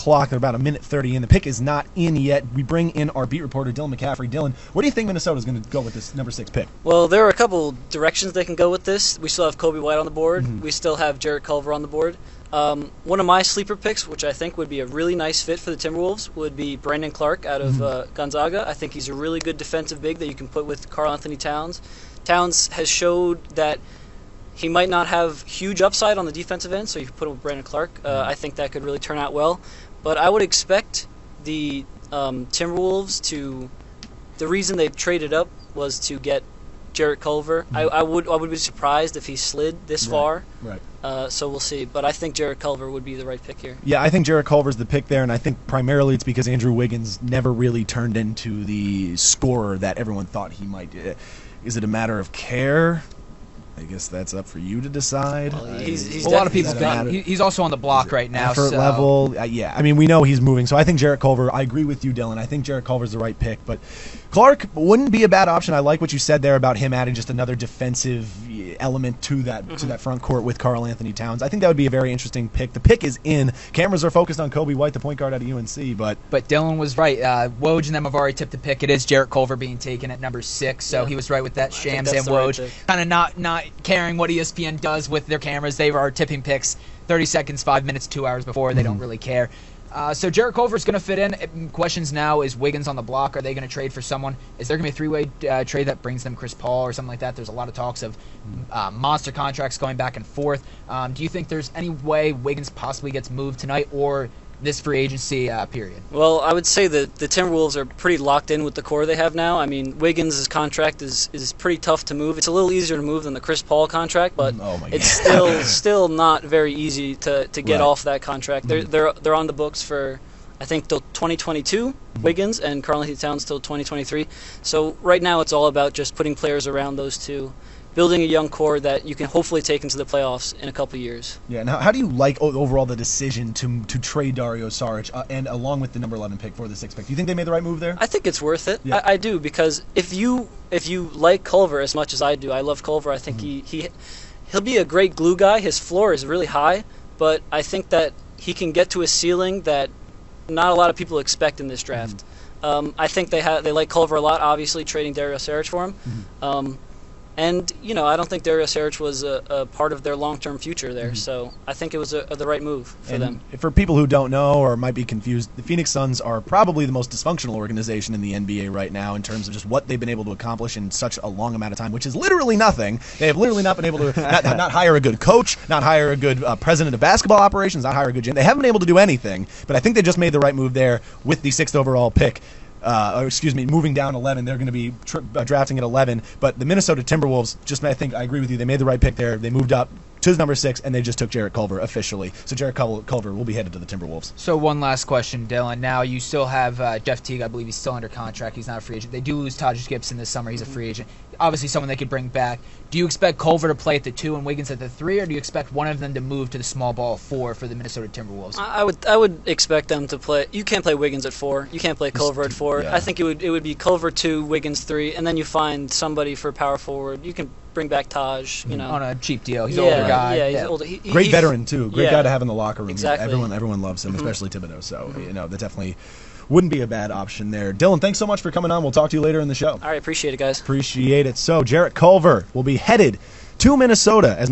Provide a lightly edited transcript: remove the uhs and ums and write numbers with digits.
clock. They're about a minute 30 in. The pick is not in yet. We bring in our beat reporter, Dylan McCaffrey. Dylan, where do you think Minnesota's going to go with this number 6 pick? Well, there are a couple directions they can go with this. We still have Kobe White on the board. Mm-hmm. We still have Jarrett Culver on the board. One of my sleeper picks, which I think would be a really nice fit for the Timberwolves, would be Brandon Clark out of Gonzaga. I think he's a really good defensive big that you can put with Karl-Anthony Towns. Towns has showed that he might not have huge upside on the defensive end, so you can put him with Brandon Clark. I think that could really turn out well. But I would expect the Timberwolves to... The reason they traded up was to get Jarrett Culver. I would be surprised if he slid this far. Right. So we'll see. But I think Jarrett Culver would be the right pick here. Yeah, I think Jarrett Culver's the pick there, and I think primarily it's because Andrew Wiggins never really turned into the scorer that everyone thought he might. Is it a matter of care? I guess that's up for you to decide. Well, he's a lot of people think he's also on the block right now. Effort so. level, yeah. I mean, we know he's moving, so I think Jarrett Culver. I agree with you, Dylan. I think Jarrett Culver's the right pick, but Clark wouldn't be a bad option. I like what you said there about him adding just another defensive element to that front court with Karl-Anthony Towns. I think that would be a very interesting pick. The pick is in. Cameras are focused on Kobe White, the point guard out of UNC, but Dylan was right. Woj and them have already tipped the pick. It is Jarrett Culver being taken at number 6, so he was right with that. Shams and Woj kind of not caring what ESPN does with their cameras. They are tipping picks 30 seconds, 5 minutes, 2 hours before. They don't really care. So Jarrett Culver is going to fit in. Questions now, is Wiggins on the block? Are they going to trade for someone? Is there going to be a 3-way trade that brings them Chris Paul or something like that? There's a lot of talks of monster contracts going back and forth. Do you think there's any way Wiggins possibly gets moved tonight or this free agency period? Well, I would say that the Timberwolves are pretty locked in with the core they have now. I mean, Wiggins' contract is pretty tough to move. It's a little easier to move than the Chris Paul contract, but it's still not very easy to get off that contract. They're on the books for, I think, till 2022, Wiggins, and Karl-Anthony Towns till 2023. So right now it's all about just putting players around those two, building a young core that you can hopefully take into the playoffs in a couple of years. Yeah. Now, how do you like overall the decision to trade Dario Saric and along with the number 11 pick for the 6th pick? Do you think they made the right move there? I think it's worth it. Yeah. I do, because if you like Culver as much as I do, I love Culver. I think he'll be a great glue guy. His floor is really high, but I think that he can get to a ceiling that not a lot of people expect in this draft. I think they like Culver a lot. Obviously, trading Dario Saric for him. And, I don't think Dario Saric was a part of their long-term future there. So I think it was the right move for them. For people who don't know or might be confused, the Phoenix Suns are probably the most dysfunctional organization in the NBA right now in terms of just what they've been able to accomplish in such a long amount of time, which is literally nothing. They have literally not been able to not hire a good coach, not hire a good president of basketball operations, not hire a good GM. They haven't been able to do anything, but I think they just made the right move there with the 6th overall pick. Moving down 11, they're going to be drafting at 11. But the Minnesota Timberwolves, I think I agree with you. They made the right pick there. They moved up to number 6, and they just took Jarrett Culver officially. So Jarrett Culver will be headed to the Timberwolves. So one last question, Dylan. Now you still have Jeff Teague. I believe he's still under contract. He's not a free agent. They do lose Taj Gibson this summer. He's a free agent. Obviously someone they could bring back. Do you expect Culver to play at the 2 and Wiggins at the 3, or do you expect one of them to move to the small ball 4 for the Minnesota Timberwolves? I would expect them to play. You can't play Wiggins at 4. You can't play Culver at 4. Yeah. I think it would be Culver 2, Wiggins 3, and then you find somebody for power forward. You can bring back Taj, on a cheap deal. He's an older guy. Yeah, he's older. Great veteran too. Great guy to have in the locker room. Exactly. Everyone loves him, especially Thibodeau. So that definitely wouldn't be a bad option there. Dylan, thanks so much for coming on. We'll talk to you later in the show. All right, appreciate it, guys. Appreciate it. So Jarrett Culver will be headed to Minnesota as